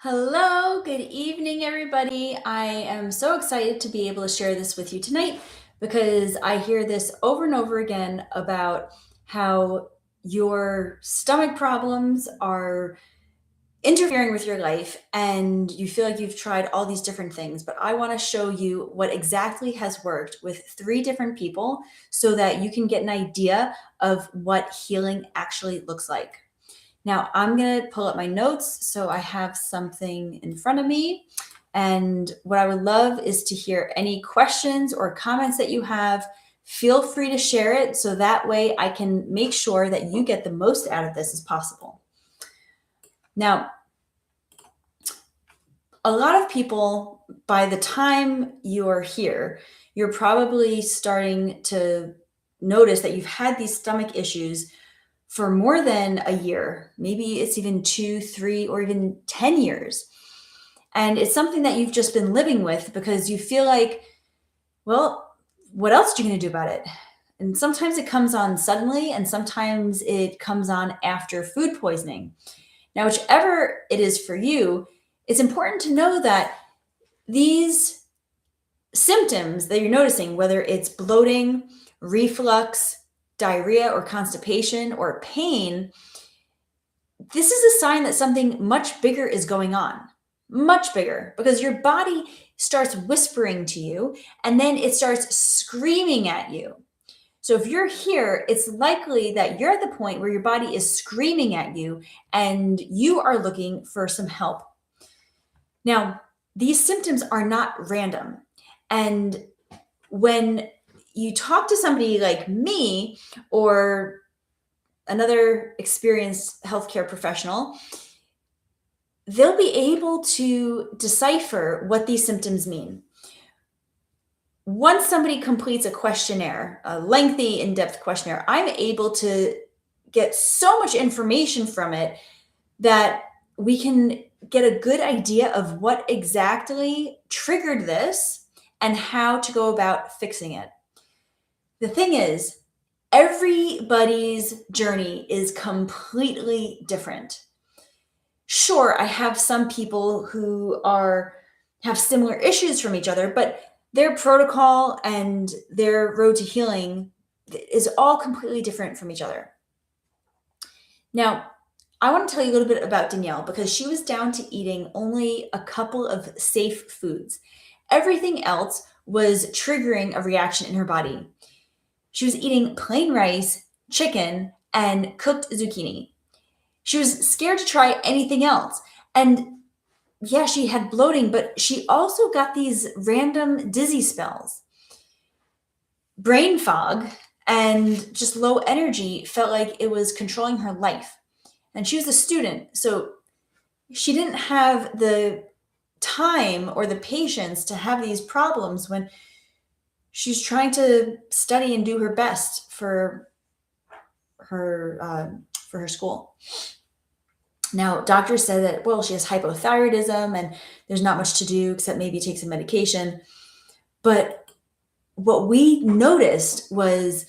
Hello, good evening, everybody. I am so excited to be able to share this with you tonight because I hear this over and over again about how your stomach problems are interfering with your life and you feel like you've tried all these different things. But I want to show you what exactly has worked with three different people so that you can get an idea of what healing actually looks like. Now, I'm going to pull up my notes so I have something in front of me. And what I would love is to hear any questions or comments that you have. Feel free to share it so that way I can make sure that you get the most out of this as possible. Now, a lot of people, by the time you're here, you're probably starting to notice that you've had these stomach issues for more than a year. Maybe it's even 2, 3, or even 10 years. And it's something that you've just been living with because you feel like, well, what else are you going to do about it? And sometimes it comes on suddenly, and sometimes it comes on after food poisoning. Now, whichever it is for you, it's important to know that these symptoms that you're noticing, whether it's bloating, reflux, diarrhea, or constipation, or pain, this is a sign that something much bigger is going on. Much bigger, because your body starts whispering to you and then it starts screaming at you. So if you're here, it's likely that you're at the point where your body is screaming at you and you are looking for some help. Now, these symptoms are not random. And when you talk to somebody like me or another experienced healthcare professional, they'll be able to decipher what these symptoms mean. Once somebody completes a questionnaire, a lengthy, in-depth questionnaire, I'm able to get so much information from it that we can get a good idea of what exactly triggered this and how to go about fixing it. The thing is, everybody's journey is completely different. Sure, I have some people who have similar issues from each other, but their protocol and their road to healing is all completely different from each other. Now, I want to tell you a little bit about Danielle because she was down to eating only a couple of safe foods. Everything else was triggering a reaction in her body. She was eating plain rice, chicken, and cooked zucchini. She was scared to try anything else. And yeah, she had bloating, but she also got these random dizzy spells. Brain fog and just low energy felt like it was controlling her life. And she was a student, so she didn't have the time or the patience to have these problems when she's trying to study and do her best for her school. Now, doctors said that, well, she has hypothyroidism and there's not much to do except maybe take some medication. But what we noticed was,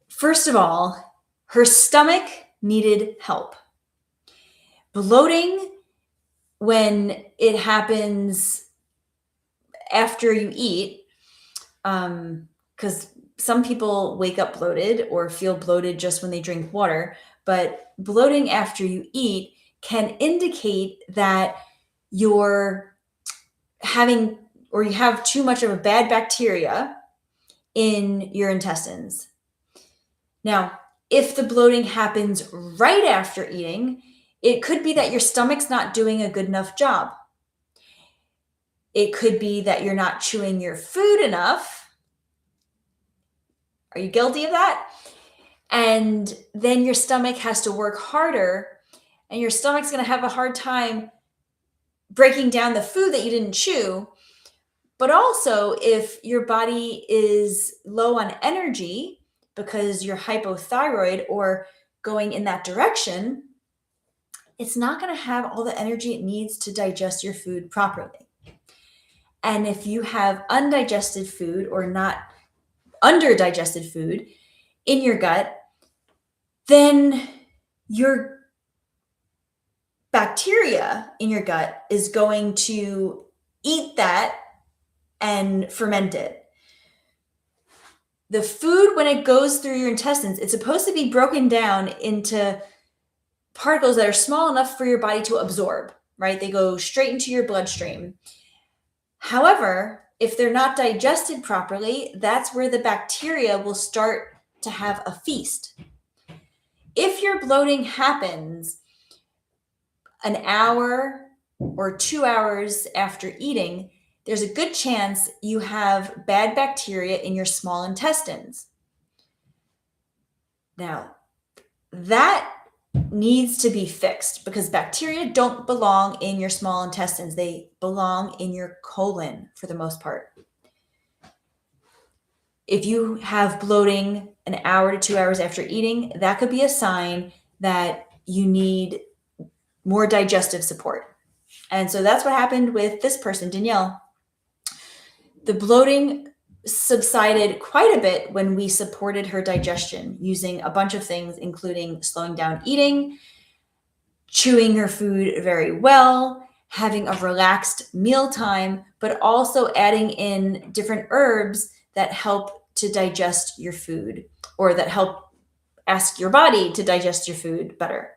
first of all, her stomach needed help. Bloating, when it happens after you eat, because some people wake up bloated or feel bloated just when they drink water, but bloating after you eat can indicate that you're having or you have too much of a bad bacteria in your intestines. Now, if the bloating happens right after eating, it could be that your stomach's not doing a good enough job. It could be that you're not chewing your food enough. Are you guilty of that? And then your stomach has to work harder, and your stomach's going to have a hard time breaking down the food that you didn't chew. But also, if your body is low on energy because you're hypothyroid or going in that direction, it's not going to have all the energy it needs to digest your food properly. And if you have undigested food or not underdigested food in your gut, then your bacteria in your gut is going to eat that and ferment it. The food, when it goes through your intestines, it's supposed to be broken down into particles that are small enough for your body to absorb, right? They go straight into your bloodstream. However, if they're not digested properly, that's where the bacteria will start to have a feast. If your bloating happens an hour or 2 hours after eating, there's a good chance you have bad bacteria in your small intestines. Now, that needs to be fixed because bacteria don't belong in your small intestines. They belong in your colon for the most part. If you have bloating an hour to 2 hours after eating, that could be a sign that you need more digestive support. And so that's what happened with this person, Danielle. The bloating subsided quite a bit when we supported her digestion using a bunch of things, including slowing down eating, chewing her food very well, having a relaxed mealtime, but also adding in different herbs that help to digest your food or that help ask your body to digest your food better.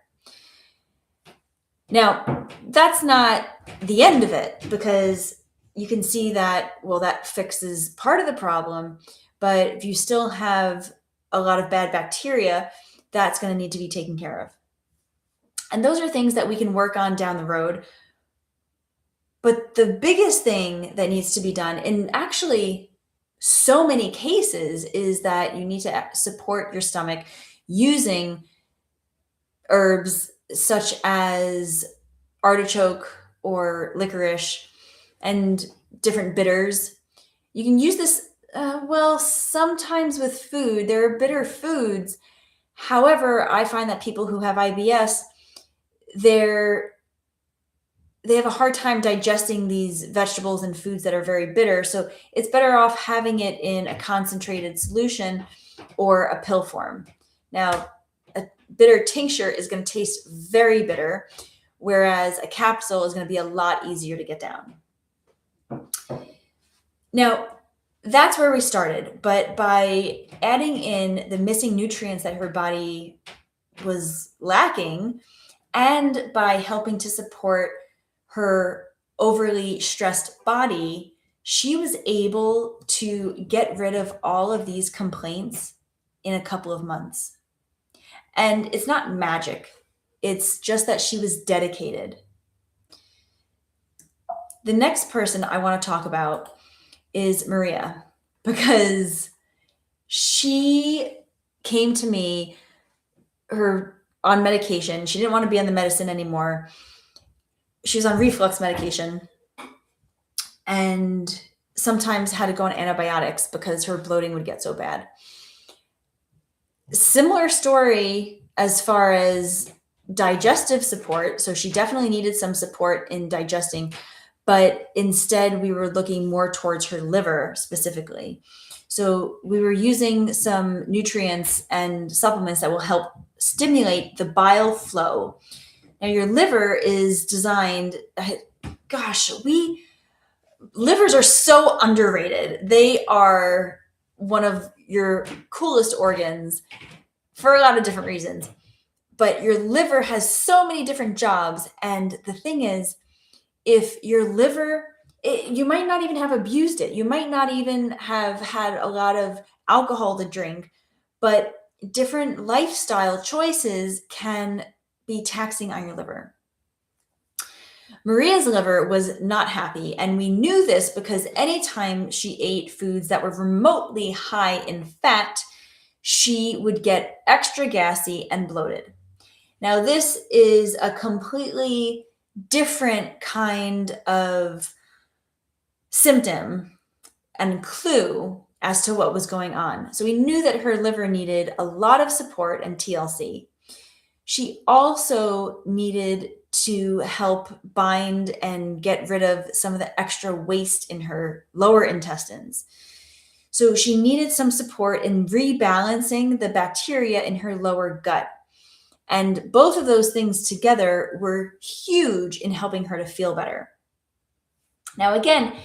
Now, that's not the end of it because you can see that, well, that fixes part of the problem, but if you still have a lot of bad bacteria, that's going to need to be taken care of. And those are things that we can work on down the road. But the biggest thing that needs to be done in actually so many cases is that you need to support your stomach using herbs such as artichoke or licorice and different bitters. You can use this, sometimes with food. There are bitter foods. However, I find that people who have IBS, they have a hard time digesting these vegetables and foods that are very bitter. So it's better off having it in a concentrated solution or a pill form. Now, a bitter tincture is going to taste very bitter, whereas a capsule is going to be a lot easier to get down. Now, that's where we started, but by adding in the missing nutrients that her body was lacking, and by helping to support her overly stressed body, she was able to get rid of all of these complaints in a couple of months. And it's not magic. It's just that she was dedicated. The next person I want to talk about is Maria, because she came to me on medication. She didn't want to be on the medicine anymore. She was on reflux medication and sometimes had to go on antibiotics because her bloating would get so bad. Similar story as far as digestive support. So she definitely needed some support in digesting, but instead we were looking more towards her liver specifically. So we were using some nutrients and supplements that will help stimulate the bile flow. Now your liver is designed, livers are so underrated. They are one of your coolest organs for a lot of different reasons. But your liver has so many different jobs. And the thing is, if your liver, you might not even have abused it. You might not even have had a lot of alcohol to drink, but different lifestyle choices can be taxing on your liver. Maria's liver was not happy, and we knew this because anytime she ate foods that were remotely high in fat, she would get extra gassy and bloated. Now, this is a completely different kind of symptom and clue as to what was going on. So we knew that her liver needed a lot of support and TLC. She also needed to help bind and get rid of some of the extra waste in her lower intestines. So she needed some support in rebalancing the bacteria in her lower gut. And both of those things together were huge in helping her to feel better. Now, again,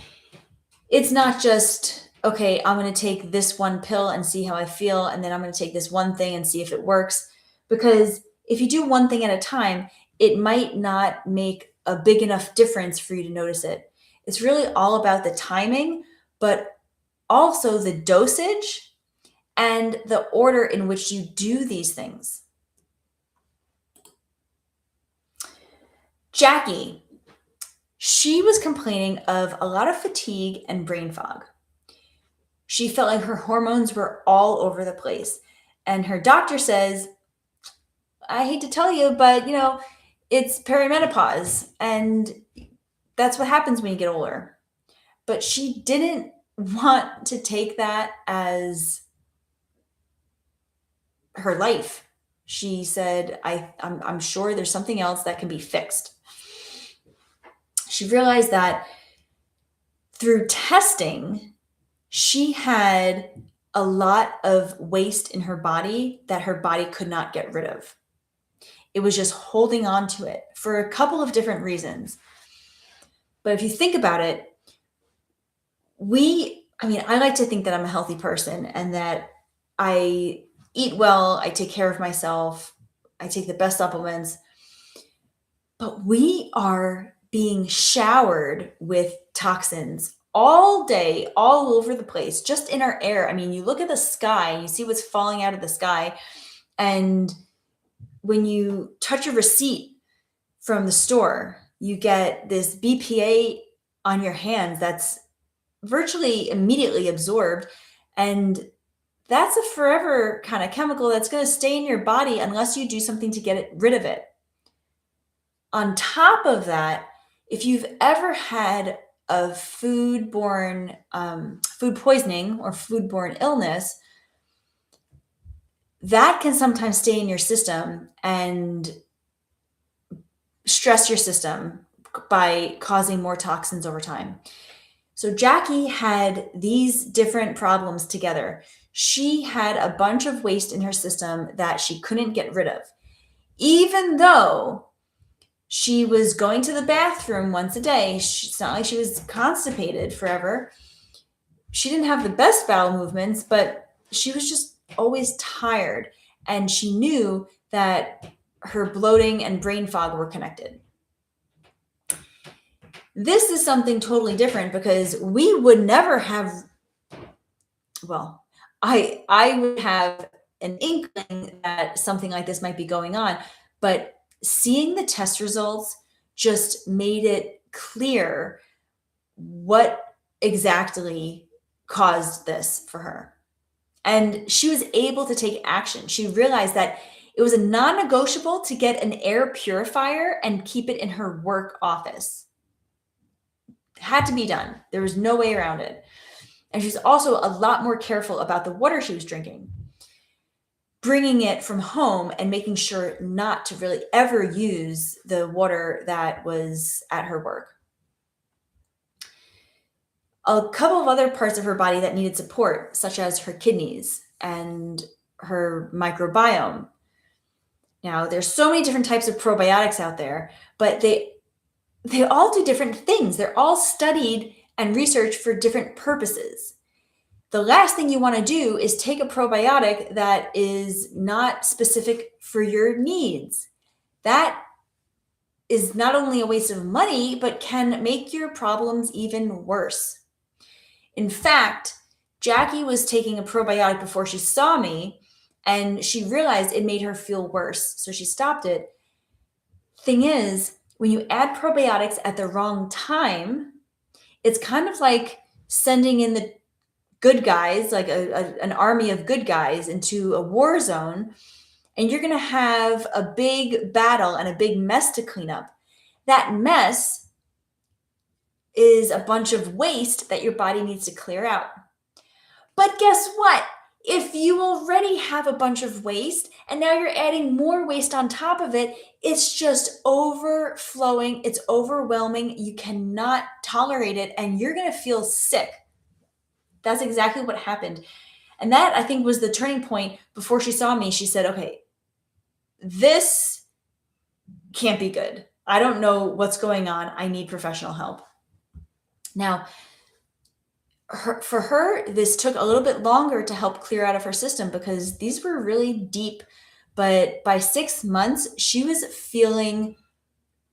it's not just, okay, I'm going to take this one pill and see how I feel, and then I'm going to take this one thing and see if it works. Because if you do one thing at a time, it might not make a big enough difference for you to notice it. It's really all about the timing, but also the dosage and the order in which you do these things. Jackie, she was complaining of a lot of fatigue and brain fog. She felt like her hormones were all over the place. And her doctor says, I hate to tell you, but it's perimenopause and that's what happens when you get older. But she didn't want to take that as her life. She said, I'm sure there's something else that can be fixed. She realized that through testing, she had a lot of waste in her body that her body could not get rid of. It was just holding on to it for a couple of different reasons. But if you think about it, I like to think that I'm a healthy person and that I eat well, I take care of myself, I take the best supplements. But we are being showered with toxins all day, all over the place, just in our air. You look at the sky, you see what's falling out of the sky. And when you touch a receipt from the store, you get this BPA on your hands that's virtually immediately absorbed. And that's a forever kind of chemical that's going to stay in your body unless you do something to get rid of it. On top of that, if you've ever had a food-borne food poisoning or food-borne illness, that can sometimes stay in your system and stress your system by causing more toxins over time. So Jackie had these different problems together. She had a bunch of waste in her system that she couldn't get rid of, even though she was going to the bathroom once a day. It's not like she was constipated forever. She didn't have the best bowel movements, but she was just always tired. And she knew that her bloating and brain fog were connected. This is something totally different because we would never have, I would have an inkling that something like this might be going on, but seeing the test results just made it clear what exactly caused this for her. And she was able to take action. She realized that it was a non-negotiable to get an air purifier and keep it in her work office. It had to be done. There was no way around it. And she's also a lot more careful about the water she was drinking, bringing it from home and making sure not to really ever use the water that was at her work. A couple of other parts of her body that needed support, such as her kidneys and her microbiome. Now, there's so many different types of probiotics out there, but they all do different things. They're all studied and researched for different purposes. The last thing you want to do is take a probiotic that is not specific for your needs. That is not only a waste of money, but can make your problems even worse. In fact, Jackie was taking a probiotic before she saw me, and she realized it made her feel worse, so she stopped it. Thing is, when you add probiotics at the wrong time, it's kind of like sending in the good guys, like an army of good guys into a war zone, and you're going to have a big battle and a big mess to clean up. That mess is a bunch of waste that your body needs to clear out. But guess what? If you already have a bunch of waste and now you're adding more waste on top of it, it's just overflowing. It's overwhelming. You cannot tolerate it and you're going to feel sick. That's exactly what happened. And that, I think, was the turning point. Before she saw me, she said, okay, this can't be good. I don't know what's going on. I need professional help. Now, for her, this took a little bit longer to help clear out of her system because these were really deep. But by 6 months, she was feeling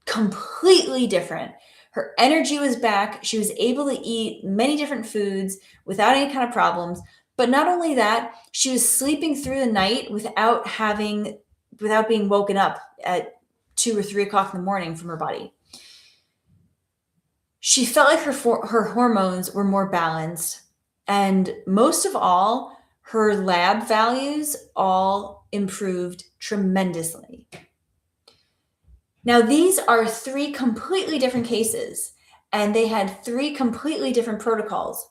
completely different. Her energy was back. She was able to eat many different foods without any kind of problems. But not only that, she was sleeping through the night without being woken up at 2 or 3 o'clock in the morning from her body. She felt like her hormones were more balanced. And most of all, her lab values all improved tremendously. Now, these are 3 completely different cases, and they had 3 completely different protocols.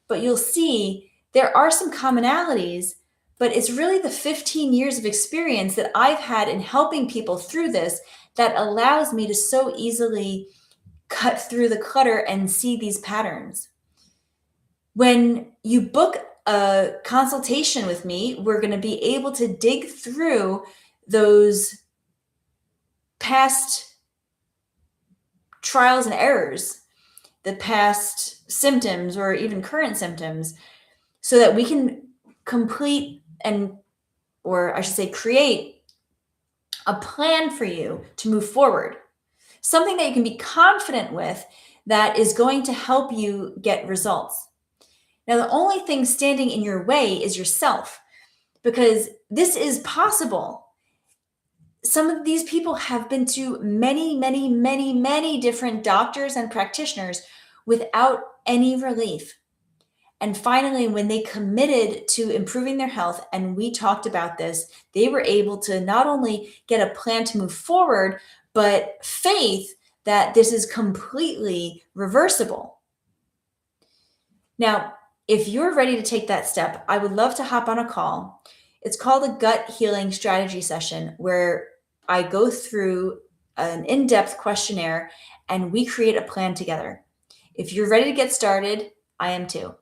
But you'll see there are some commonalities, but it's really the 15 years of experience that I've had in helping people through this that allows me to so easily cut through the clutter and see these patterns. When you book a consultation with me, we're going to be able to dig through those past trials and errors, the past symptoms or even current symptoms, so that we can create a plan for you to move forward. Something that you can be confident with that is going to help you get results. Now, the only thing standing in your way is yourself, because this is possible. Some of these people have been to many, many, many, many different doctors and practitioners without any relief. And finally, when they committed to improving their health, and we talked about this, they were able to not only get a plan to move forward, but faith that this is completely reversible. Now, if you're ready to take that step, I would love to hop on a call. It's called a gut healing strategy session, where I go through an in-depth questionnaire and we create a plan together. If you're ready to get started, I am too.